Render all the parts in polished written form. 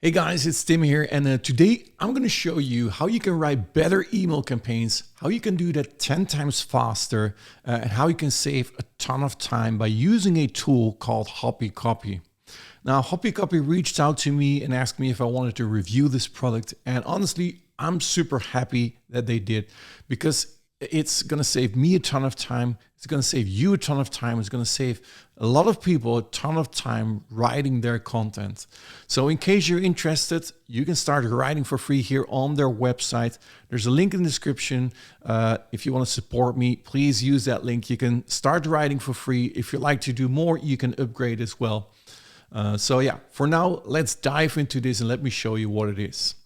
Hey guys, it's Tim here, and today I'm going to show you how you can write better email campaigns, how you can do that 10 times faster, and how you can save a ton of time by using a tool called Hoppy Copy. Now, Hoppy Copy reached out to me and asked me if I wanted to review this product, and honestly, I'm super happy that they did because it's going to save me a ton of time. It's going to save you a ton of time. It's going to save a lot of people a ton of time writing their content. So in case you're interested, you can start writing for free here on their website. There's a link in the description. If you want to support me, please use that link. You can start writing for free. If you'd like to do more, you can upgrade as well. So yeah, for now, let's dive into this and let me show you what it is.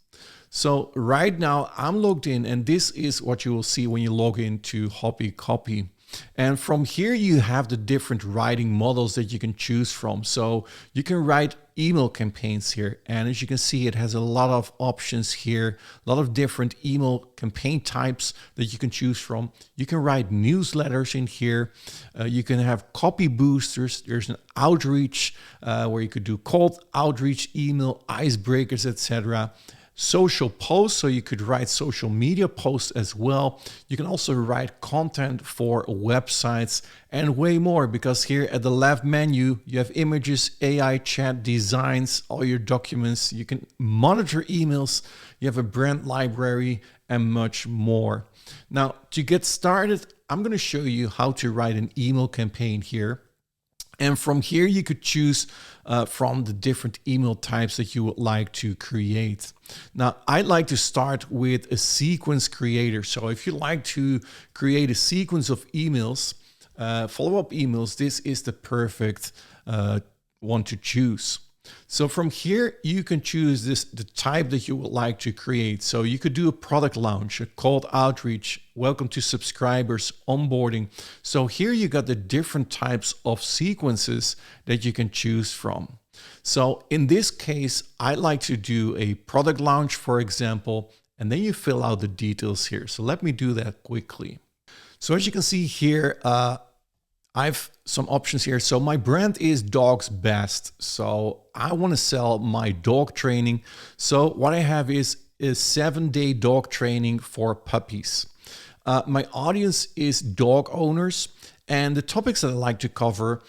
So right now I'm logged in, and this is what you will see when you log into Hoppy Copy. And from here you have the different writing models that you can choose from. So you can write email campaigns here, and as you can see, it has a lot of options here, a lot of different email campaign types that you can choose from. You can write newsletters in here. You can have copy boosters. There's an outreach where you could do cold outreach, email icebreakers, etc. Social posts, so you could write social media posts as well. You can also write content for websites and way more, because here at the left menu you have images, AI chat, designs, all your documents. You can monitor emails, you have a brand library and much more. Now, to get started, I'm going to show you how to write an email campaign here. And from here, you could choose from the different email types that you would like to create. Now, I'd like to start with a sequence creator. So if you like to create a sequence of emails, follow-up emails, this is the perfect one to choose. So from here, you can choose the type that you would like to create. So you could do a product launch, a cold outreach, welcome to subscribers, onboarding. So here you got the different types of sequences that you can choose from. So in this case, I like to do a product launch, for example, and then you fill out the details here. So let me do that quickly. So as you can see here, I've some options here. So my brand is Dogs Best. So I want to sell my dog training. So what I have is a 7-day dog training for puppies. My audience is dog owners, and the topics that I like to cover,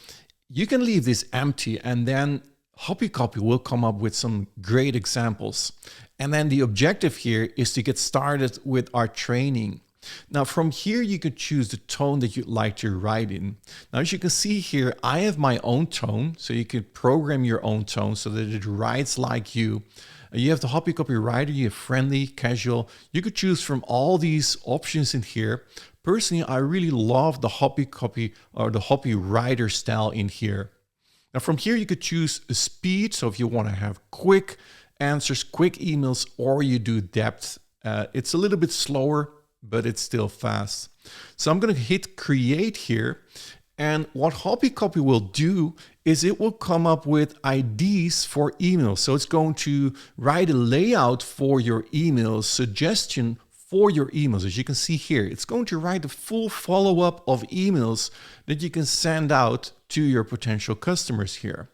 you can leave this empty, and then Hoppy Copy will come up with some great examples. And then the objective here is to get started with our training. Now from here you could choose the tone that you'd like to write in. Now as you can see here, I have my own tone, so you could program your own tone so that it writes like you. You have the Hoppy Copy Writer, you have friendly, casual. You could choose from all these options in here. Personally, I really love the Hoppy Copy or the Hoppy Writer style in here. Now from here you could choose a speed, so if you want to have quick answers, quick emails, or you do depth. It's a little bit slower, but it's still fast. So I'm going to hit create here. And what Hoppy Copy will do is it will come up with IDs for emails. So it's going to write a layout for your emails, suggestion for your emails. As you can see here, it's going to write a full follow-up of emails that you can send out to your potential customers here.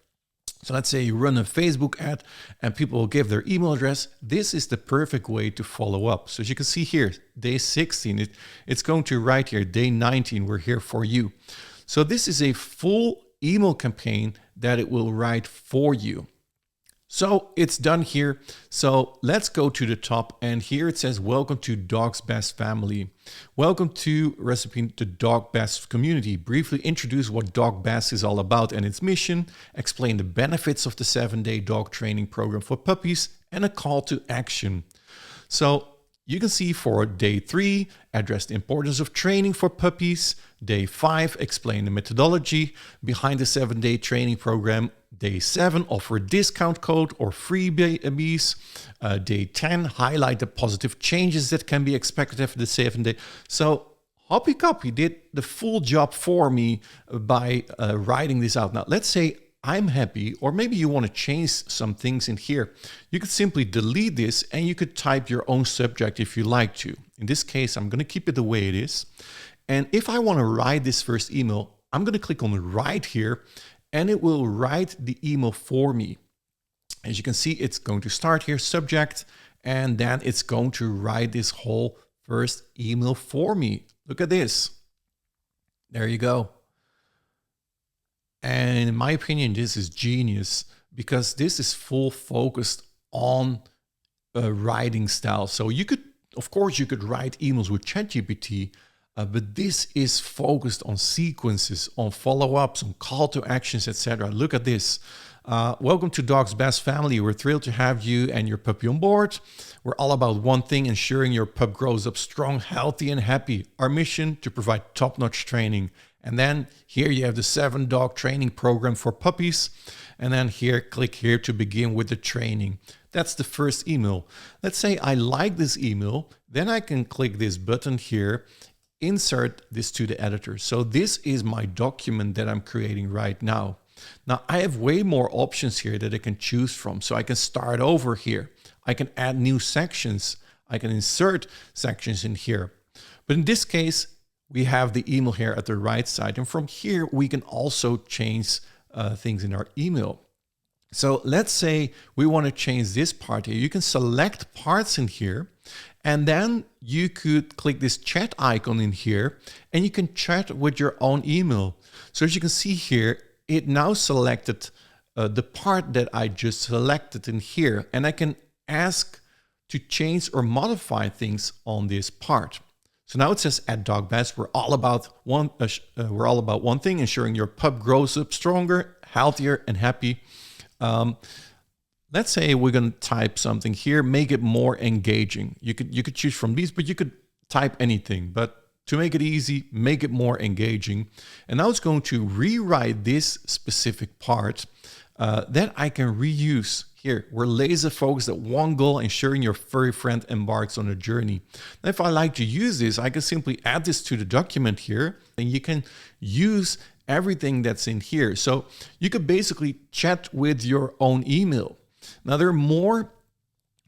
So let's say you run a Facebook ad and people will give their email address. This is the perfect way to follow up. So as you can see here, day 16, it's going to write here, day 19, we're here for you. So this is a full email campaign that it will write for you. So it's done here. So let's go to the top, and here it says, welcome to Dog's Best family. Welcome to Recipe the Dog Best community. Briefly introduce what Dog Best is all about and its mission, explain the benefits of the 7-day dog training program for puppies, and a call to action. So you can see for day 3, address the importance of training for puppies. Day 5, explain the methodology behind the 7-day training program. Day 7, offer a discount code or freebies. Day 10, highlight the positive changes that can be expected after the 7-day. So Hoppy Copy did the full job for me by writing this out. Now, let's say I'm happy, or maybe you want to change some things in here. You could simply delete this and you could type your own subject if you like to. In this case, I'm going to keep it the way it is. And if I want to write this first email, I'm going to click on write here, and it will write the email for me. As you can see, it's going to start here, subject, and then it's going to write this whole first email for me. Look at this. There you go. And in my opinion, this is genius because this is full focused on writing style. So you could, of course, you could write emails with ChatGPT, but this is focused on sequences, on follow-ups, on call to actions, etc. Look at this. Welcome to Dog's Best Family. We're thrilled to have you and your puppy on board. We're all about one thing, ensuring your pup grows up strong, healthy, and happy. Our mission to provide top-notch training. And then here you have the 7-dog training program for puppies. And then here, click here to begin with the training. That's the first email. Let's say I like this email. Then I can click this button here, insert this to the editor. So this is my document that I'm creating right now. Now I have way more options here that I can choose from. So I can start over here. I can add new sections. I can insert sections in here. But in this case, we have the email here at the right side. And from here, we can also change things in our email. So let's say we want to change this part here. You can select parts in here, and then you could click this chat icon in here, and you can chat with your own email. So as you can see here, it now selected the part that I just selected in here, and I can ask to change or modify things on this part. So now it says at Dog Best, we're all about one thing, ensuring your pup grows up stronger, healthier, and happy. Let's say we're going to type something here, make it more engaging. You could choose from these, but you could type anything. But to make it easy, make it more engaging. And now it's going to rewrite this specific part that I can reuse. Here, we're laser focused at one goal, ensuring your furry friend embarks on a journey. Now, if I like to use this, I can simply add this to the document here, and you can use everything that's in here. So you could basically chat with your own email. Now, there are more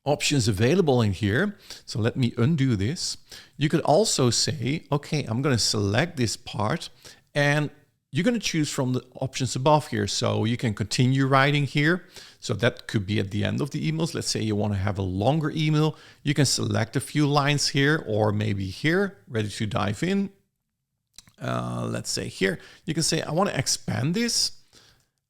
options available in here. So let me undo this. You could also say, okay, I'm going to select this part, and you're going to choose from the options above here. So you can continue writing here. So that could be at the end of the emails. Let's say you want to have a longer email. You can select a few lines here, or maybe here, ready to dive in. Let's say here, you can say, I want to expand this.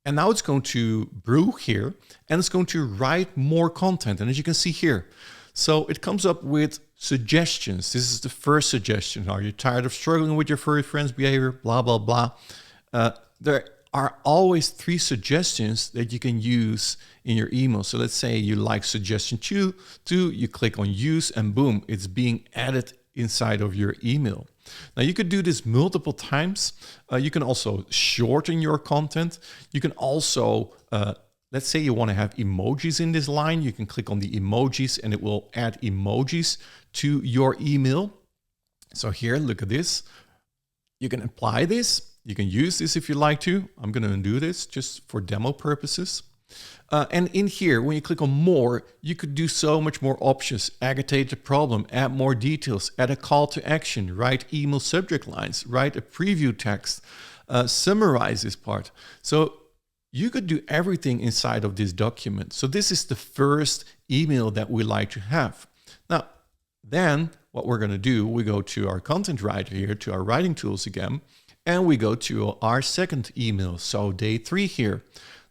And now it's going to brew here, and it's going to write more content. And as you can see here, so it comes up with suggestions. This is the first suggestion. Are you tired of struggling with your furry friend's behavior? Blah, blah, blah. There are always 3 suggestions that you can use in your email. So let's say you like suggestion 2, you click on use, and boom, it's being added inside of your email. Now you could do this multiple times. You can also shorten your content. You can also, let's say you want to have emojis in this line. You can click on the emojis and it will add emojis to your email. So here, look at this. You can apply this. You can use this if you like to. I'm going to undo this just for demo purposes. And in here, when you click on more, you could do so much more options. Agitate the problem, add more details, add a call to action, write email subject lines, write a preview text, summarize this part. So you could do everything inside of this document. So this is the first email that we like to have. Now, then what we're going to do, we go to our content writer here, to our writing tools again, and we go to our second email. So day 3 here.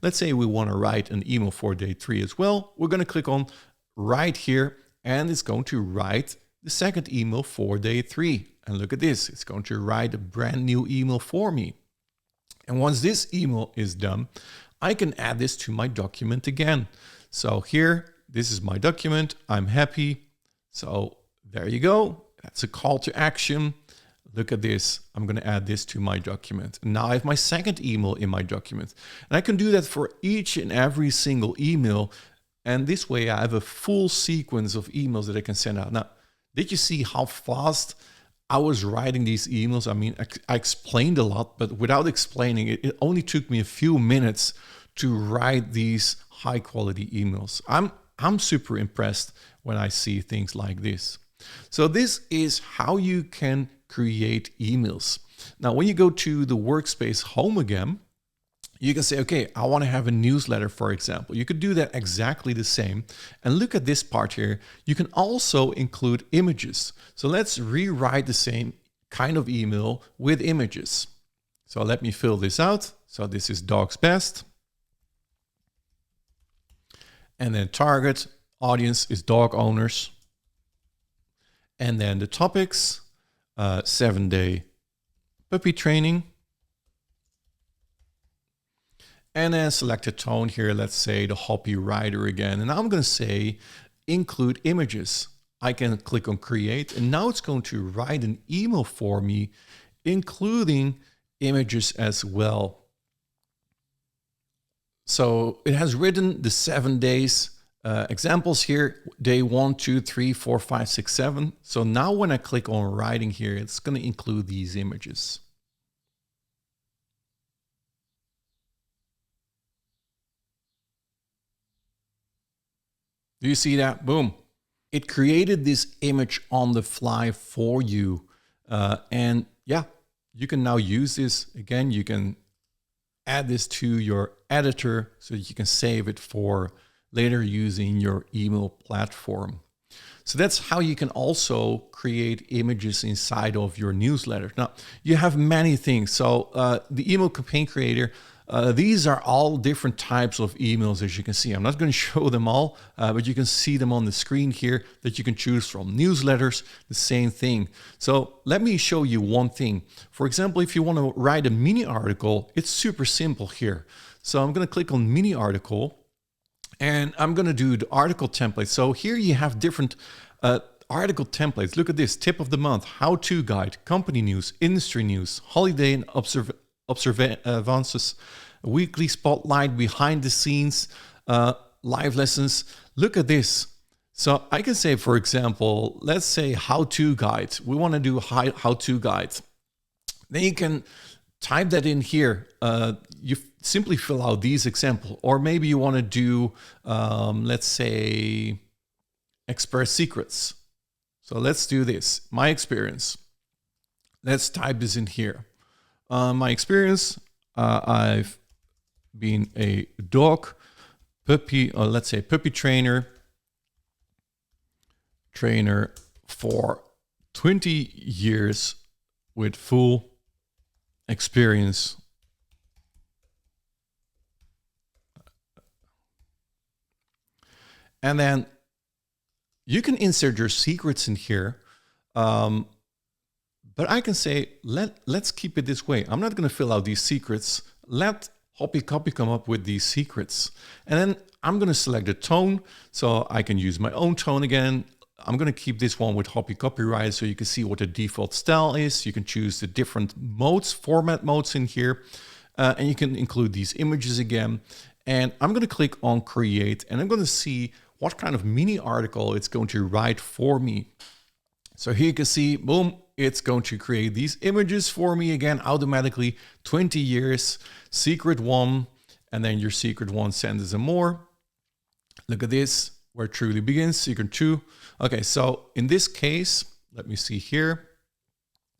Let's say we want to write an email for day 3 as well. We're going to click on write here, and it's going to write the second email for day 3. And look at this, it's going to write a brand new email for me. And once this email is done, I can add this to my document again. So here, this is my document. I'm happy. So there you go. That's a call to action. Look at this. I'm going to add this to my document. Now I have my second email in my document. And I can do that for each and every single email. And this way I have a full sequence of emails that I can send out. Now, did you see how fast I was writing these emails? I mean, I explained a lot, but without explaining it, it only took me a few minutes to write these high quality emails. I'm super impressed when I see things like this. So this is how you can create emails. Now, when you go to the workspace home again, You can say, okay, I want to have a newsletter, for example. You could do that exactly the same. And look at this part here. You can also include images. So let's rewrite the same kind of email with images. So let me fill this out. So this is Dogs Best. And then target audience is dog owners. And then the topics, 7-day puppy training. And then select a tone here, let's say the Hoppy Rider again. And I'm going to say include images. I can click on create, and now it's going to write an email for me, including images as well. So it has written the 7 days examples here, day 1, 2, 3, 4, 5, 6, 7. So now when I click on writing here, it's going to include these images. Do you see that? Boom. It created this image on the fly for you. And yeah, you can now use this. Again, you can add this to your editor so that you can save it for later using your email platform. So that's how you can also create images inside of your newsletter. Now, you have many things. So the email campaign creator, these are all different types of emails, as you can see. I'm not going to show them all, but you can see them on the screen here that you can choose from. Newsletters, the same thing. So let me show you one thing. For example, if you want to write a mini article, it's super simple here. So I'm going to click on mini article, and I'm going to do the article template. So here you have different article templates. Look at this: tip of the month, how-to guide, company news, industry news, holiday and observances, weekly spotlight, behind the scenes, live lessons. Look at this. So I can say, for example, let's say how-to guide. We want to do how-to guide. Then you can type that in here. You simply fill out these examples, or maybe you want to do, let's say, expert secrets. So let's do this. My experience. Let's type this in here. My experience, I've been a dog, puppy, or let's say puppy trainer for 20 years with full experience. And then you can insert your secrets in here. But I can say, let's keep it this way. I'm not going to fill out these secrets. Let Hoppy Copy come up with these secrets. And then I'm going to select a tone. So I can use my own tone again. I'm going to keep this one with Hoppy Copyright so you can see what the default style is. You can choose the different modes, format modes in here. And you can include these images again. And I'm going to click on create, and I'm going to see what kind of mini article it's going to write for me. So here you can see, boom, it's going to create these images for me again, automatically. 20 years, secret 1, and then your secret 1 sentence and more. Look at this, where it truly begins, secret 2. Okay, so in this case, let me see here.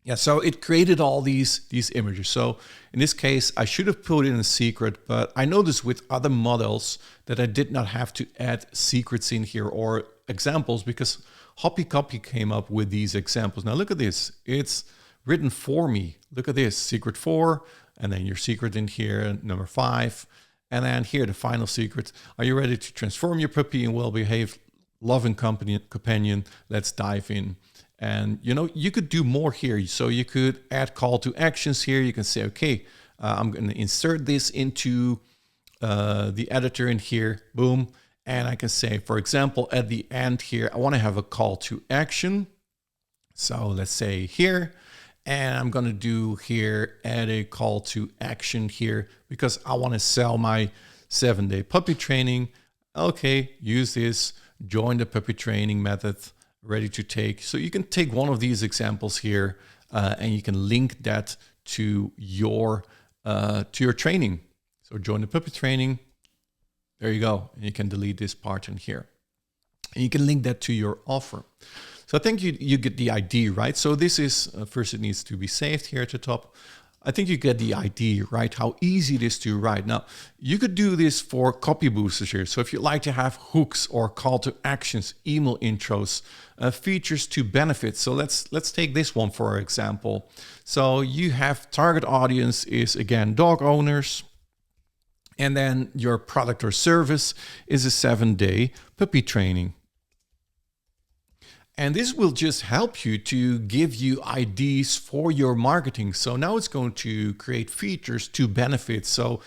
Yeah, so it created all these images. So in this case, I should have put in a secret, but I noticed with other models that I did not have to add secrets in here or examples, because Hoppy Copy came up with these examples. Now look at this, it's written for me. Look at this, secret 4, and then your secret in here, number 5. And then here, the final secret. Are you ready to transform your puppy in well-behaved, loving companion? Let's dive in. And you know, you could do more here. So you could add call to actions here. You can say, okay, I'm going to insert this into the editor in here. Boom. And I can say, for example, at the end here, I want to have a call to action. So let's say here, and I'm going to do here, add a call to action here, because I want to sell my 7-day puppy training. Okay, use this, join the puppy training method, ready to take. So you can take one of these examples here and you can link that to your training. So join the puppy training. There you go. And you can delete this part in here. And you can link that to your offer. So I think you get the idea, right? So this is, first it needs to be saved here at the top. I think you get the idea, right? How easy it is to write. Now, you could do this for copy boosters here. So if you like to have hooks or call to actions, email intros, features to benefits. So let's take this one for example. So you have target audience is again dog owners, and then your product or service is a 7-day puppy training. And this will just help you to give you ideas for your marketing. So now it's going to create features to benefits. So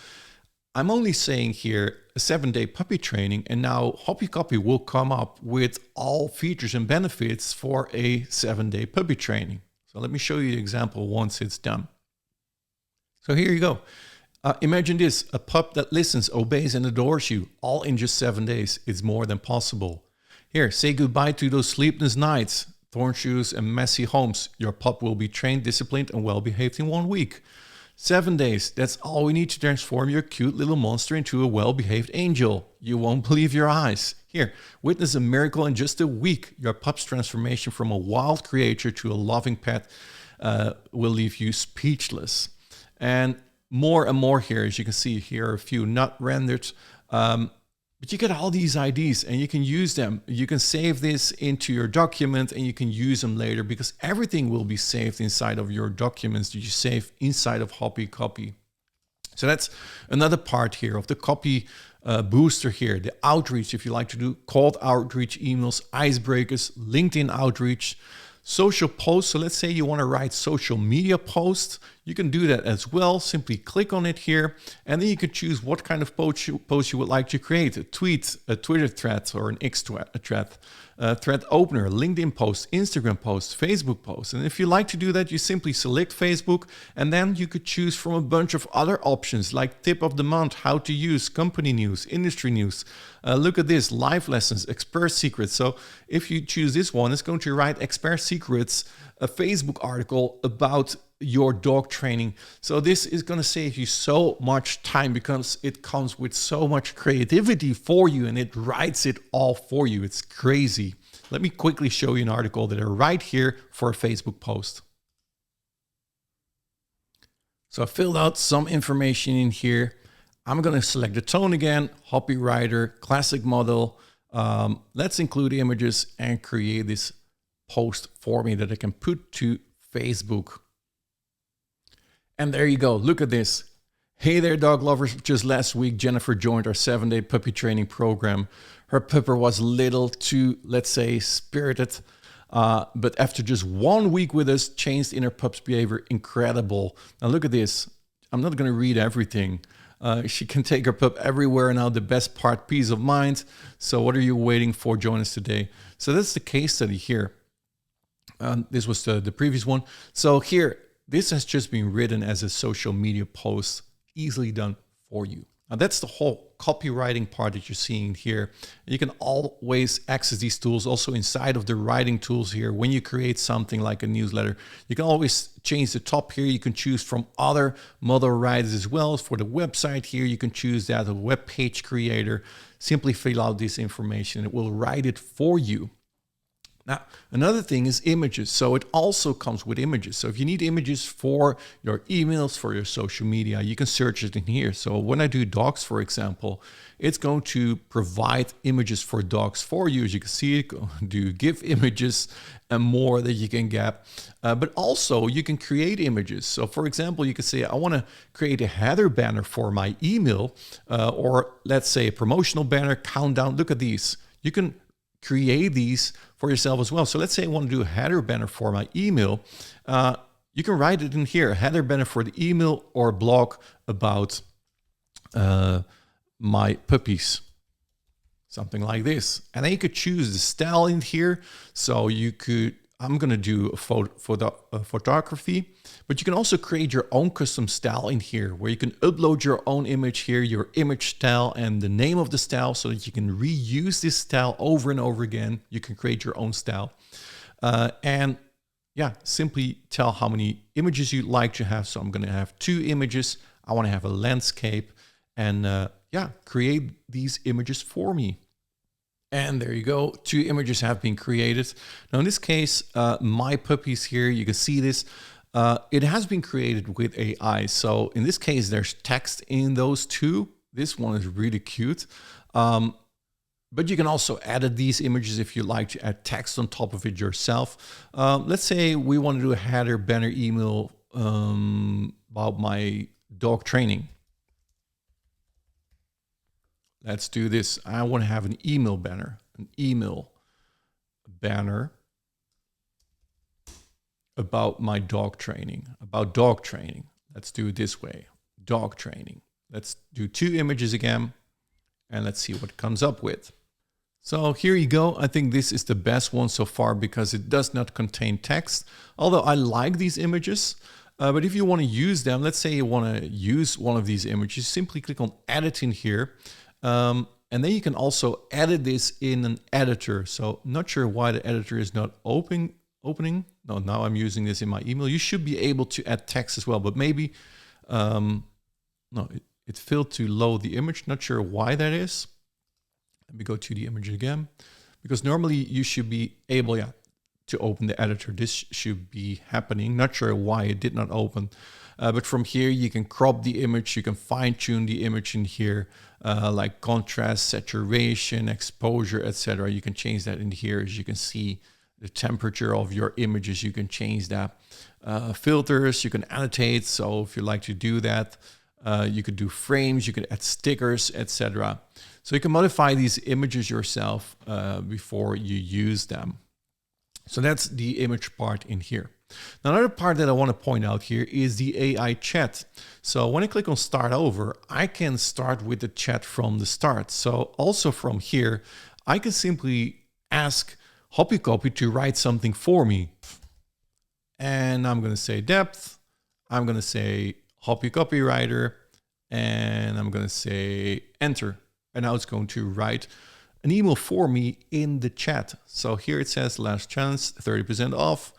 I'm only saying here a 7-day puppy training, and now Hoppy Copy will come up with all features and benefits for a 7-day puppy training. So let me show you the example once it's done. So here you go. Imagine this, a pup that listens, obeys, and adores you, all in just 7 days. It's more than possible. Here, say goodbye to those sleepless nights, thorn shoes, and messy homes. Your pup will be trained, disciplined, and well-behaved in 1 week. 7 days, that's all we need to transform your cute little monster into a well-behaved angel. You won't believe your eyes. Here, witness a miracle in just a week. Your pup's transformation from a wild creature to a loving pet will leave you speechless. And more here, as you can see here, a few not rendered. But you get all these ideas and you can use them. You can save this into your document and you can use them later, because everything will be saved inside of your documents that you save inside of Hoppy Copy. So that's another part here of the copy booster here, the outreach. If you like to do cold outreach emails, icebreakers, LinkedIn outreach, social posts. So let's say you want to write social media posts. You can do that as well. Simply click on it here, and then you can choose what kind of post you would like to create. A tweet, a Twitter thread, or an X thread, thread opener, LinkedIn post, Instagram post, Facebook post. And if you like to do that, you simply select Facebook, and then you could choose from a bunch of other options like tip of the month, how to use, company news, industry news. Look at this, live lessons, expert secrets. So if you choose this one, it's going to write expert secrets, a Facebook article about your dog training. So this is going to save you so much time because it comes with so much creativity for you and it writes it all for you. It's crazy. Let me quickly show you an article that I write here for a Facebook post. So I filled out some information in here. I'm going to select the tone again, Hoppy Writer, classic model. Let's include images and create this post for me that I can put to Facebook. And there you go. Look at this. Hey there, dog lovers. Just last week, Jennifer joined our 7-day puppy training program. Her pupper was a little too, let's say, spirited. But after just 1 week with us, changed in her pup's behavior. Incredible. Now look at this. I'm not going to read everything. She can take her pup everywhere now. The best part, peace of mind. So what are you waiting for? Join us today. So that's the case study here. This was the previous one. So here, this has just been written as a social media post, easily done for you. Now that's the whole copywriting part that you're seeing here. You can always access these tools also inside of the writing tools here. When you create something like a newsletter, you can always change the top here. You can choose from other model writers as well. For the website here, you can choose that, a web page creator. Simply fill out this information. It will write it for you. Now, another thing is images. So it also comes with images. So if you need images for your emails, for your social media, you can search it in here. So when I do dogs, for example, it's going to provide images for dogs for you. As you can see, it do GIF images and more that you can get. But also you can create images. So for example, you can say, I want to create a header banner for my email, or let's say a promotional banner, countdown. Look at these. You can create these for yourself as well. So let's say I want to do a header banner for my email. You can write it in here, a header banner for the email or blog about my puppies. Something like this. And then you could choose the style in here. So you could, I'm going to do a photography, but you can also create your own custom style in here where you can upload your own image here, your image style and the name of the style so that you can reuse this style over and over again. You can create your own style. And yeah, simply tell how many images you'd like to have. So I'm going to have 2 images. I want to have a landscape and yeah, create these images for me. And there you go. 2 images have been created. Now in this case, my puppies here, you can see this. It has been created with AI. So in this case, there's text in those two. This one is really cute. But you can also edit these images if you like to add text on top of it yourself. Let's say we want to do a header banner email about my dog training. Let's do this. I want to have an email banner about my dog training, Let's do it this way, dog training. Let's do 2 images again, and let's see what it comes up with. So here you go. I think this is the best one so far because it does not contain text, although I like these images. But if you want to use them, let's say you want to use one of these images, simply click on edit in here. And then you can also edit this in an editor. So not sure why the editor is not opening. No, now I'm using this in my email. You should be able to add text as well, but maybe, no, it failed to load the image. Not sure why that is. Let me go to the image again, because normally you should be able, to open the editor. This should be happening. Not sure why it did not open. But from here, you can crop the image. You can fine tune the image in here, like contrast, saturation, exposure, etc. You can change that in here. As you can see, the temperature of your images, you can change that. Filters, you can annotate. So if you like to do that, you could do frames, you could add stickers, etc. So you can modify these images yourself before you use them. So that's the image part in here. Now, another part that I want to point out here is the AI chat. So when I click on start over, I can start with the chat from the start. So also from here, I can simply ask Hoppy Copy to write something for me. And I'm going to say depth. I'm going to say Hoppy Copywriter, and I'm going to say enter. And now it's going to write an email for me in the chat. So here it says last chance, 30% off.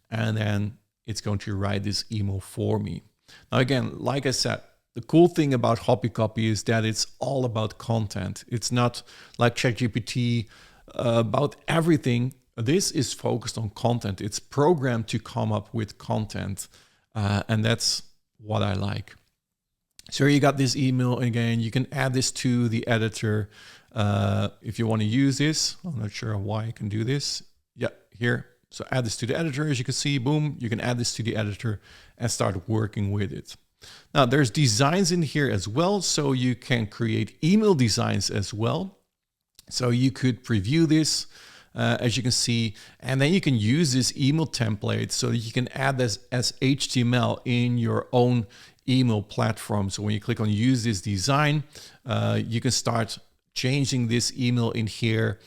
And then it's going to write this email for me. Now, again, like I said, the cool thing about Hoppy Copy is that it's all about content. It's not like ChatGPT about everything. This is focused on content. It's programmed to come up with content. And that's what I like. So you got this email again. You can add this to the editor if you want to use this. I'm not sure why I can do this. Yeah, here. So add this to the editor. As you can see, boom, you can add this to the editor and start working with it. Now there's designs in here as well. So you can create email designs as well. So you could preview this, as you can see, and then you can use this email template so that you can add this as HTML in your own email platform. So when you click on use this design, you can start changing this email in here.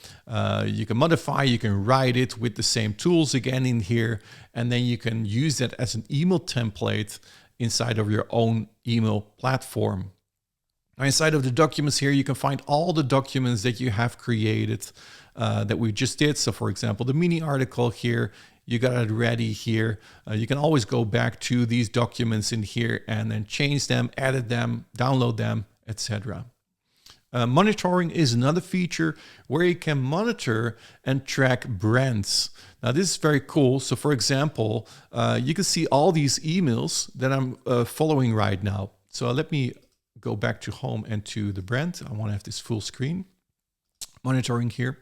You can modify, you can write it with the same tools again in here, and then you can use that as an email template inside of your own email platform. Now, inside of the documents here, you can find all the documents that you have created that we just did. So for example, the mini article here, you got it ready here. You can always go back to these documents in here and then change them, edit them, download them, etc. Monitoring is another feature where you can monitor and track brands. Now this is very cool. So for example, you can see all these emails that I'm following right now. So let me go back to home and to the brand. I want to have this full screen monitoring here.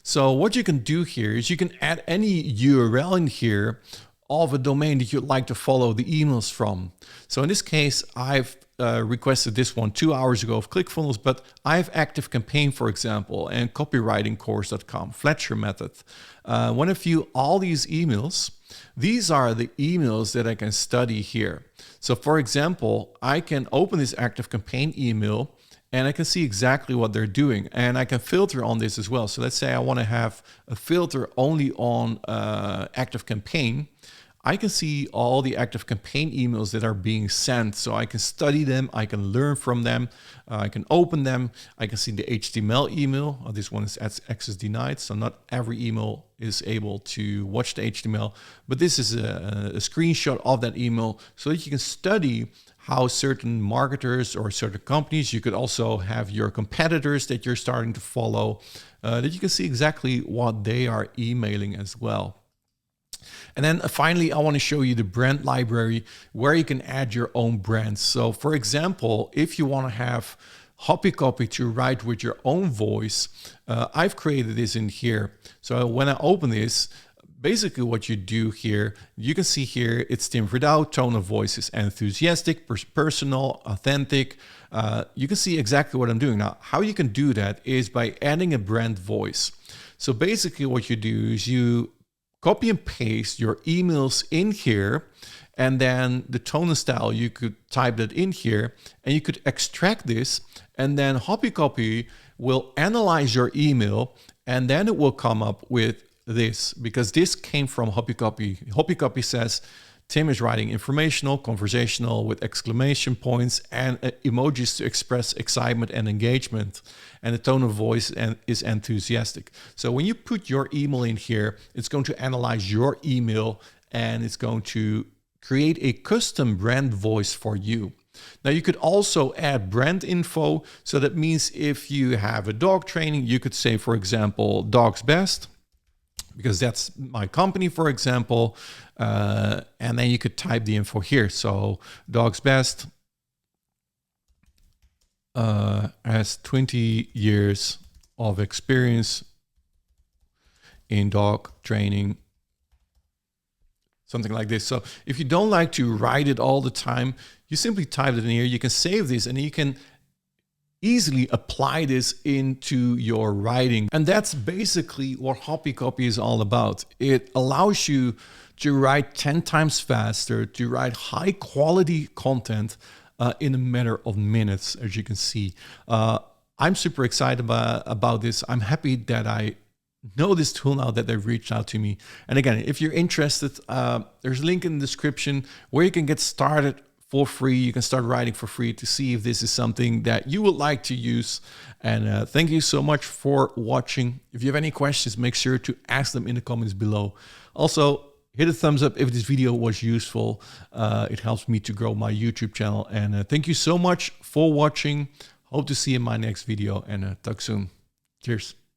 So what you can do here is you can add any URL in here of a domain that you'd like to follow the emails from. So in this case, I've requested this one 2 hours ago of ClickFunnels, but I have Active Campaign, for example, and copywritingcourse.com, Fletcher method. When I view all these emails, these are the emails that I can study here. So for example, I can open this Active Campaign email and I can see exactly what they're doing, and I can filter on this as well. So let's say I want to have a filter only on Active Campaign. I can see all the Active Campaign emails that are being sent. So I can study them, I can learn from them, I can open them, I can see the HTML email. This one is access denied, so not every email is able to watch the HTML, but this is a screenshot of that email so that you can study how certain marketers or certain companies, you could also have your competitors that you're starting to follow, that you can see exactly what they are emailing as well. And then finally, I want to show you the brand library where you can add your own brands. So for example, if you want to have Hoppy Copy to write with your own voice, I've created this in here. So when I open this, basically what you do here, you can see here, it's Tim Verdouw, tone of voice is enthusiastic, personal, authentic. You can see exactly what I'm doing. Now, how you can do that is by adding a brand voice. So basically what you do is you copy and paste your emails in here, and then the tone and style, you could type that in here and you could extract this, and then Hoppy Copy will analyze your email, and then it will come up with this, because this came from Hoppy Copy. Hoppy Copy says Tim is writing informational, conversational with exclamation points and emojis to express excitement and engagement. And the tone of voice is enthusiastic. So when you put your email in here, it's going to analyze your email and it's going to create a custom brand voice for you. Now you could also add brand info. So that means if you have a dog training, you could say, for example, Dogs Best, because that's my company, for example. And then you could type the info here. So Dogs Best has 20 years of experience in dog training, something like this. So if you don't like to write it all the time, you simply type it in here. You can save this and you can easily apply this into your writing. And that's basically what Hoppy Copy is all about. It allows you to write 10 times faster, to write high quality content in a matter of minutes, as you can see. I'm super excited about this. I'm happy that I know this tool now, that they've reached out to me. And again, if you're interested, there's a link in the description where you can get started for free. You can start writing for free to see if this is something that you would like to use. And thank you so much for watching. If you have any questions, make sure to ask them in the comments below. Also, hit a thumbs up if this video was useful. It helps me to grow my YouTube channel. And thank you so much for watching. Hope to see you in my next video, and talk soon. Cheers.